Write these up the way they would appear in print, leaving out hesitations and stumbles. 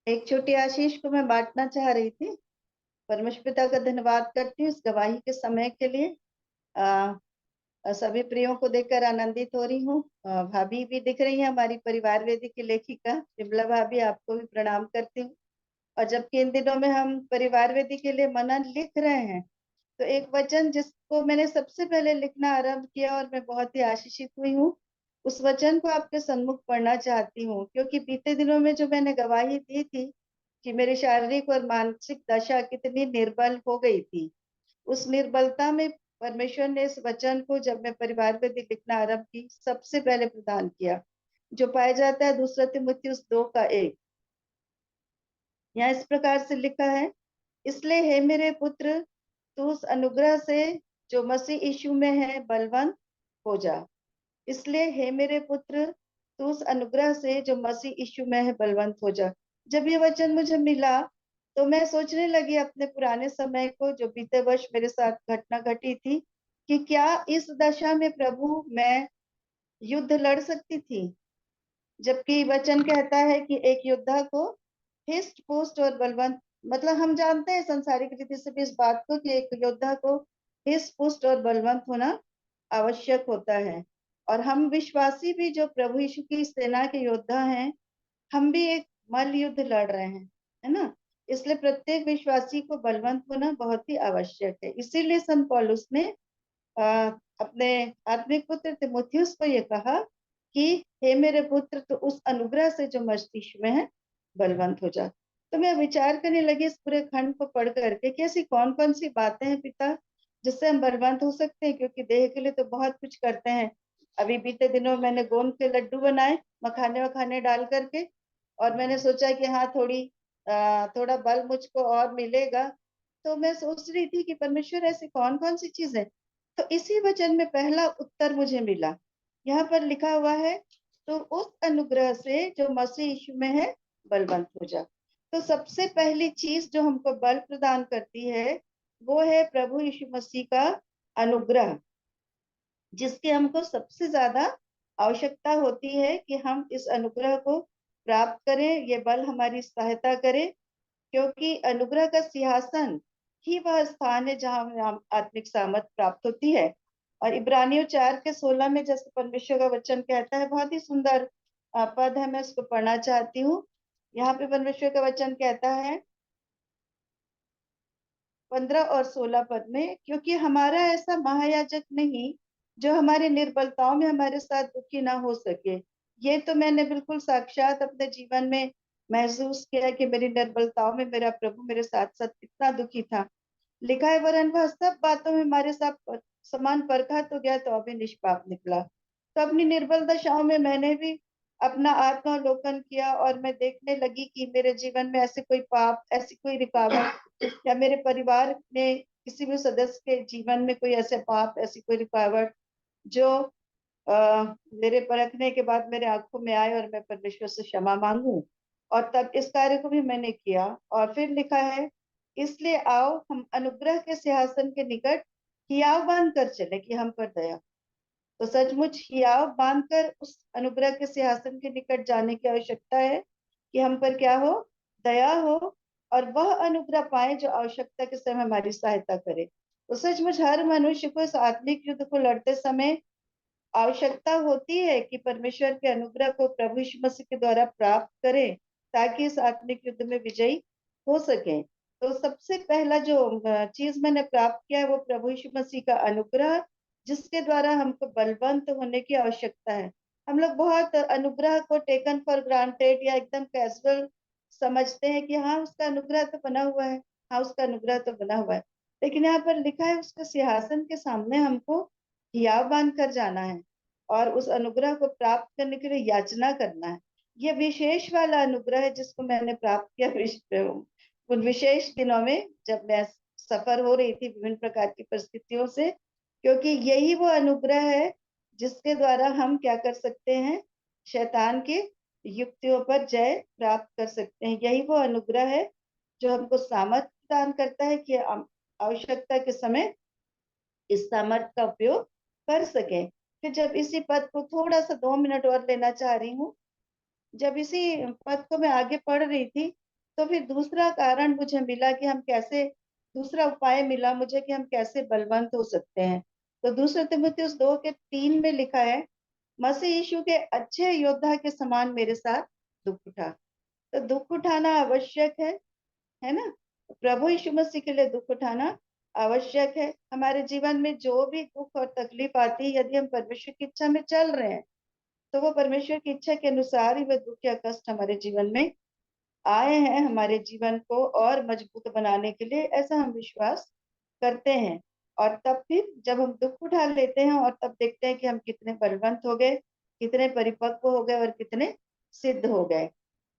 एक छोटी आशीष को मैं बांटना चाह रही थी। परमेश्वर पिता का धन्यवाद करती हूँ इस गवाही के समय के लिए। आ, सभी प्रियों को देखकर आनंदित हो रही हूँ। भाभी भी दिख रही है, हमारी परिवार वेदी की लेखिका विमला भाभी, आपको भी प्रणाम करती हूँ। और जबकि इन दिनों में हम परिवार वेदी के लिए मनन लिख रहे हैं, तो एक वचन जिसको मैंने सबसे पहले लिखना आरंभ किया और मैं बहुत ही आशीषित हुई हूँ, उस वचन को आपके सम्मुख पढ़ना चाहती हूँ। क्योंकि बीते दिनों में जो मैंने गवाही दी थी कि मेरी शारीरिक और मानसिक दशा कितनी निर्बल हो गई थी, उस निर्बलता में परमेश्वर ने इस वचन को, जब मैं परिवार में लिखना आरंभ की, सबसे पहले प्रदान किया, जो पाया जाता है दूसरा तीमुथियुस 2:1। यहाँ इस प्रकार से लिखा है, इसलिए हे मेरे पुत्र, तू उस अनुग्रह से जो मसीह यीशु में है बलवंत हो जा। इसलिए हे मेरे पुत्र, तू उस अनुग्रह से जो मसीह यीशु में है बलवंत हो जा। जब ये वचन मुझे मिला तो मैं सोचने लगी अपने पुराने समय को, जो बीते वर्ष मेरे साथ घटना घटी थी, कि क्या इस दशा में प्रभु मैं युद्ध लड़ सकती थी। जबकि वचन कहता है कि एक योद्धा को हिस्ट पुष्ट और बलवंत, मतलब हम जानते हैं संसारिक रीति से भी इस बात को कि एक योद्धा को हिस्ट पुष्ट और बलवंत होना आवश्यक होता है। और हम विश्वासी भी, जो प्रभु यीशु की सेना के योद्धा हैं, हम भी एक मल्ल युद्ध लड़ रहे हैं, है ना। इसलिए प्रत्येक विश्वासी को बलवंत होना बहुत ही आवश्यक है। इसीलिए संत पौलुस ने अपने आत्मिक पुत्र तीमुथियुस को ये कहा कि हे मेरे पुत्र, तो उस अनुग्रह से जो मस्तिष्क में है बलवंत हो जा। तो मैं विचार करने लगी इस पूरे खंड को पढ़ करके कि ऐसी कौन कौन सी बातें हैं पिता जिससे हम बलवंत हो सकते हैं। क्योंकि देह के लिए तो बहुत कुछ करते हैं। अभी बीते दिनों मैंने गोंद के लड्डू बनाए, मखाने वखाने डाल करके, और मैंने सोचा कि हाँ थोड़ा बल मुझको और मिलेगा। तो मैं सोच रही थी कि परमेश्वर ऐसी कौन कौन सी चीज है। तो इसी वचन में पहला उत्तर मुझे मिला। यहाँ पर लिखा हुआ है, तो उस अनुग्रह से जो मसीह यीशु में है बलवंत हो जा। तो सबसे पहली चीज जो हमको बल प्रदान करती है वो है प्रभु यीशु मसीह का अनुग्रह, जिसकी हमको सबसे ज्यादा आवश्यकता होती है कि हम इस अनुग्रह को प्राप्त करें, ये बल हमारी सहायता करे। क्योंकि अनुग्रह का सिंहासन ही वह स्थान है जहाँ हमें आत्मिक सामर्थ प्राप्त होती है। और इब्रानियों 4:16 में जैसे परमेश्वर का वचन कहता है, बहुत ही सुंदर पद है, मैं उसको पढ़ना चाहती हूँ। यहाँ पे परमेश्वर का वचन कहता है 15 और 16 पद में, क्योंकि हमारा ऐसा महायाजक नहीं जो हमारे निर्बलताओं में हमारे साथ दुखी ना हो सके। ये तो मैंने बिल्कुल साक्षात अपने जीवन में महसूस किया कि मेरी निर्बलताओं में मेरा प्रभु मेरे साथ साथ कितना दुखी था। लिखा है, वरन वह सब बातों में हमारे साथ समान परखा तो गया तो अभी निष्पाप निकला। तो अपनी निर्बल दशाओं में मैंने भी अपना आत्मावलोकन किया और मैं देखने लगी कि मेरे जीवन में ऐसे कोई पाप, ऐसी कोई रुकावट, या मेरे परिवार में किसी भी सदस्य के जीवन में कोई ऐसे पाप, ऐसी कोई रुकावट जो मेरे परखने के बाद मेरे आंखों में आए, और मैं परमेश्वर से क्षमा मांगू। और तब इस कार्य को भी मैंने किया। और फिर लिखा है, इसलिए आओ हम अनुग्रह के सिंहासन के निकट हियाव बांध कर चले कि हम पर दया। तो सचमुच हियाव बांधकर उस अनुग्रह के सिंहासन के निकट जाने की आवश्यकता है कि हम पर क्या हो, दया हो, और वह अनुग्रह पाए जो आवश्यकता के समय हमारी सहायता करे। तो सचमुच हर मनुष्य को इस आत्मिक युद्ध को लड़ते समय आवश्यकता होती है कि परमेश्वर के अनुग्रह को प्रभु यीशु मसीह के द्वारा प्राप्त करें, ताकि इस आत्मिक युद्ध में विजयी हो सके। तो सबसे पहला जो चीज मैंने प्राप्त किया है वो प्रभु यीशु मसीह का अनुग्रह, जिसके द्वारा हमको बलवंत होने की आवश्यकता है। हम लोग बहुत अनुग्रह को टेकन फॉर ग्रांटेड या एकदम कैजुअल समझते हैं कि हाँ उसका अनुग्रह तो बना हुआ है, हाँ उसका अनुग्रह तो बना हुआ है। लेकिन यहाँ पर लिखा है उसके सिंहासन के सामने हमको हियाव बांध कर जाना है और उस अनुग्रह को प्राप्त करने के लिए याचना करना है। यह विशेष वाला अनुग्रह है जिसको मैंने प्राप्त किया उन विशेष दिनों में जब मैं सफर हो रही थी विभिन्न प्रकार की परिस्थितियों से। क्योंकि यही वो अनुग्रह है जिसके द्वारा हम क्या कर सकते हैं, शैतान के युक्तियों पर जय प्राप्त कर सकते हैं। यही वो अनुग्रह है जो हमको सामर्थ प्रदान करता है कि आवश्यकता के समय इस सामर्थ का उपयोग कर सके। फिर जब इसी पद को थोड़ा सा 2 मिनट और लेना चाह रही हूँ, जब इसी पद को मैं आगे पढ़ रही थी तो फिर दूसरा कारण मुझे मिला कि हम कैसे, दूसरा उपाय मिला मुझे कि हम कैसे बलवंत हो सकते हैं। तो दूसरा तिमुथियुस 2 के 3 में लिखा है, मसीह यीशु के अच्छे योद्धा के समान मेरे साथ दुख उठा। तो दुख उठाना आवश्यक है ना? प्रभु यीशु मसीह के लिए दुख उठाना आवश्यक है। हमारे जीवन में जो भी दुख और तकलीफ आती है, यदि हम परमेश्वर की इच्छा में चल रहे हैं, तो वो परमेश्वर की इच्छा के अनुसार ही वह दुख या कष्ट हमारे जीवन में आए हैं, हमारे जीवन को और मजबूत बनाने के लिए, ऐसा हम विश्वास करते हैं। और तब फिर जब हम दुख उठा लेते हैं और तब देखते हैं कि हम कितने बलवंत हो गए, कितने परिपक्व हो गए और कितने सिद्ध हो गए।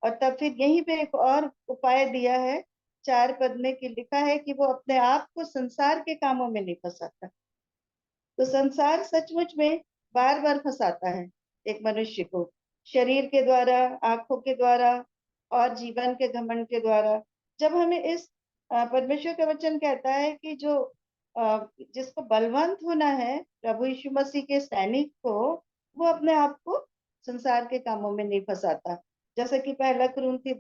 और तब फिर यहीं पे एक और उपाय दिया है, 4 पद में कि लिखा है कि वो अपने आप को संसार के कामों में नहीं फंसाता। तो संसार सचमुच में बार बार फंसाता है एक मनुष्य को, शरीर के द्वारा, आंखों के द्वारा और जीवन के घमंड के द्वारा। जब हमें इस परमेश्वर का वचन कहता है कि जो जिसको बलवंत होना है, प्रभु यीशु मसीह के सैनिक को, वो अपने आप को संसार के कामों में नहीं फंसाता। जैसे कि पहला कुरिन्थी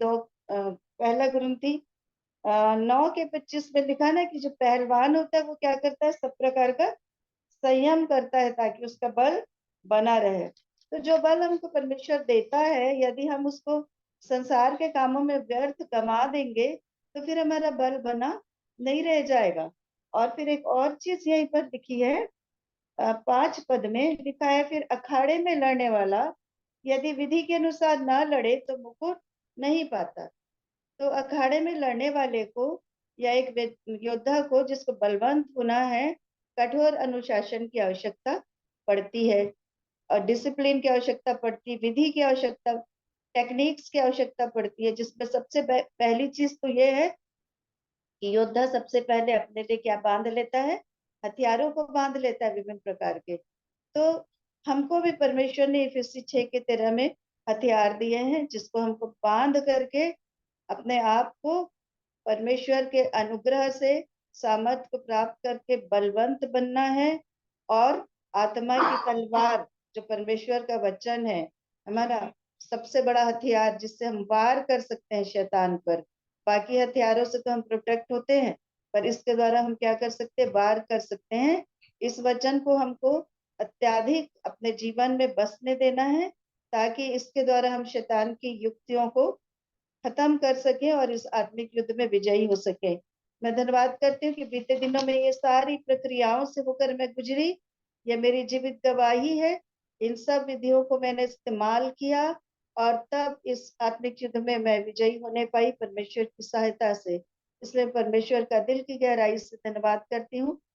9 के 25 में लिखा ना कि जो पहलवान होता है वो क्या करता है, सब प्रकार का संयम करता है ताकि उसका बल बना रहे। तो जो बल हमको परमेश्वर देता है, यदि हम उसको संसार के कामों में व्यर्थ गमा देंगे, तो फिर हमारा बल बना नहीं रह जाएगा। और फिर एक और चीज यहीं पर लिखी है, 5 पद में लिखा है, फिर अखाड़े में लड़ने वाला यदि विधि के अनुसार न लड़े तो मुकुट नहीं पाता। तो अखाड़े में लड़ने वाले को या एक योद्धा को जिसको बलवंत होना है, कठोर अनुशासन की आवश्यकता पड़ती है और डिसिप्लिन की आवश्यकता पड़ती है, विधि की आवश्यकता, टेक्निक्स की आवश्यकता पड़ती है, जिसमें सबसे पहली चीज तो ये है कि योद्धा सबसे पहले अपने लिए क्या बांध लेता है, हथियारों को बांध लेता है विभिन्न प्रकार के। तो हमको भी परमेश्वर ने इफिसी 6 के 13 में हथियार दिए हैं, जिसको हमको बांध करके अपने आप को परमेश्वर के अनुग्रह से सामर्थ को प्राप्त करके बलवंत बनना है। और आत्मा की तलवार जो परमेश्वर का वचन है, हमारा सबसे बड़ा हथियार, जिससे हम वार कर सकते हैं शैतान पर। बाकी हथियारों से तो हम प्रोटेक्ट होते हैं, पर इसके द्वारा हम क्या कर सकते हैं, वार कर सकते हैं। इस वचन को हमको अत्याधिक अपने जीवन में बसने देना है, ताकि इसके द्वारा हम शैतान की युक्तियों को खत्म कर सके और इस आत्मिक युद्ध में विजयी हो सके। मैं धन्यवाद करती हूँ कि बीते दिनों में ये सारी प्रक्रियाओं से होकर मैं गुजरी, ये मेरी जीवित गवाही है। इन सब विधियों को मैंने इस्तेमाल किया और तब इस आत्मिक युद्ध में मैं विजयी होने पाई परमेश्वर की सहायता से। इसलिए परमेश्वर का दिल की गहराई से धन्यवाद करती हूँ